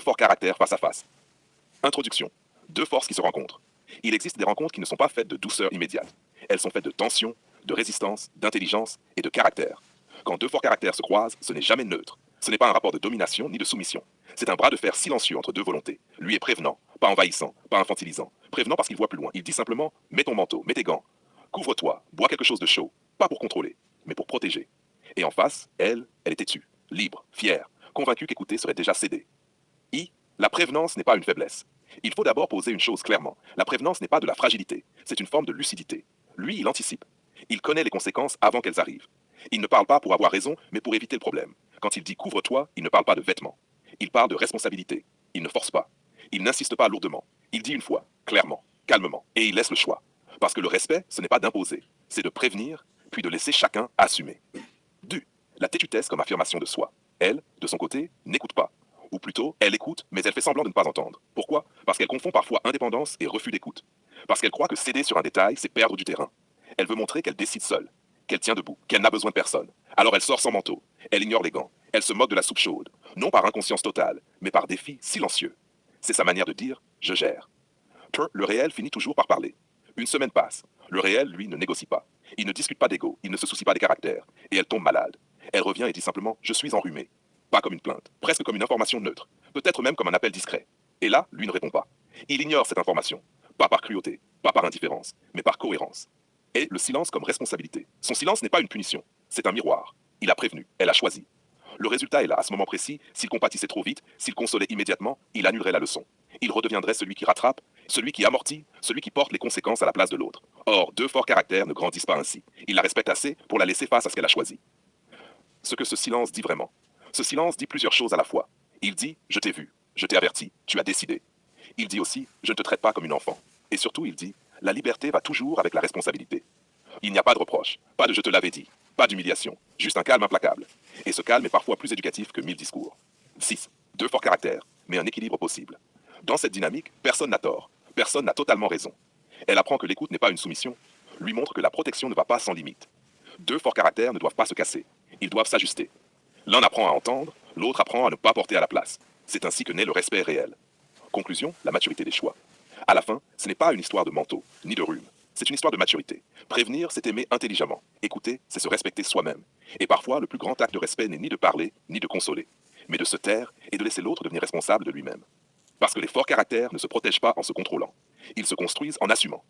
forts caractères face à face. Introduction. Deux forces qui se rencontrent. Il existe des rencontres qui ne sont pas faites de douceur immédiate. Elles sont faites de tension, de résistance, d'intelligence et de caractère. Quand deux forts caractères se croisent, ce n'est jamais neutre. Ce n'est pas un rapport de domination ni de soumission. C'est un bras de fer silencieux entre deux volontés. Lui est prévenant, pas envahissant, pas infantilisant. Prévenant parce qu'il voit plus loin. Il dit simplement « Mets ton manteau, mets tes gants. Couvre-toi, bois quelque chose de chaud. Pas pour contrôler, mais pour protéger. » Et en face, elle est têtue, libre, fière, convaincue qu'écouter serait déjà céder. La prévenance n'est pas une faiblesse. Il faut d'abord poser une chose clairement. La prévenance n'est pas de la fragilité, c'est une forme de lucidité. Lui, il anticipe. Il connaît les conséquences avant qu'elles arrivent. Il ne parle pas pour avoir raison, mais pour éviter le problème. Quand il dit couvre-toi, il ne parle pas de vêtements. Il parle de responsabilité. Il ne force pas. Il n'insiste pas lourdement. Il dit une fois, clairement, calmement, et il laisse le choix. Parce que le respect, ce n'est pas d'imposer, c'est de prévenir, puis de laisser chacun assumer. La têtutesse comme affirmation de soi. Elle, de son côté, n'écoute pas. Ou plutôt, elle écoute, mais elle fait semblant de ne pas entendre. Pourquoi? Parce qu'elle confond parfois indépendance et refus d'écoute. Parce qu'elle croit que céder sur un détail, c'est perdre du terrain. Elle veut montrer qu'elle décide seule, qu'elle tient debout, qu'elle n'a besoin de personne. Alors elle sort sans manteau, elle ignore les gants, elle se moque de la soupe chaude, non par inconscience totale, mais par défi silencieux. C'est sa manière de dire « je gère ». Le réel finit toujours par parler. Une semaine passe. Le réel, lui, ne négocie pas. Il ne discute pas d'ego, il ne se soucie pas des caractères. Et elle tombe malade. Elle revient et dit simplement « je suis enrhumée ». Pas comme une plainte, presque comme une information neutre, peut-être même comme un appel discret. Et là, lui ne répond pas. Il ignore cette information, pas par cruauté, pas par indifférence, mais par cohérence. Et le silence comme responsabilité. Son silence n'est pas une punition, c'est un miroir. Il a prévenu, elle a choisi. Le résultat est là, à ce moment précis, s'il compatissait trop vite, s'il consolait immédiatement, il annulerait la leçon. Il redeviendrait celui qui rattrape, celui qui amortit, celui qui porte les conséquences à la place de l'autre. Or, deux forts caractères ne grandissent pas ainsi. Il la respecte assez pour la laisser face à ce qu'elle a choisi. Ce que ce silence dit vraiment. Ce silence dit plusieurs choses à la fois. Il dit « je t'ai vu, je t'ai averti, tu as décidé ». Il dit aussi « je ne te traite pas comme une enfant ». Et surtout, il dit « la liberté va toujours avec la responsabilité ». Il n'y a pas de reproche, pas de « je te l'avais dit », pas d'humiliation, juste un calme implacable. Et ce calme est parfois plus éducatif que 1000 discours. 6. Deux forts caractères, mais un équilibre possible. Dans cette dynamique, personne n'a tort, personne n'a totalement raison. Elle apprend que l'écoute n'est pas une soumission, lui montre que la protection ne va pas sans limite. Deux forts caractères ne doivent pas se casser, ils doivent s'ajuster. L'un apprend à entendre, l'autre apprend à ne pas porter à la place. C'est ainsi que naît le respect réel. Conclusion, la maturité des choix. À la fin, ce n'est pas une histoire de manteau, ni de rhume. C'est une histoire de maturité. Prévenir, c'est aimer intelligemment. Écouter, c'est se respecter soi-même. Et parfois, le plus grand acte de respect n'est ni de parler, ni de consoler, mais de se taire et de laisser l'autre devenir responsable de lui-même. Parce que les forts caractères ne se protègent pas en se contrôlant. Ils se construisent en assumant.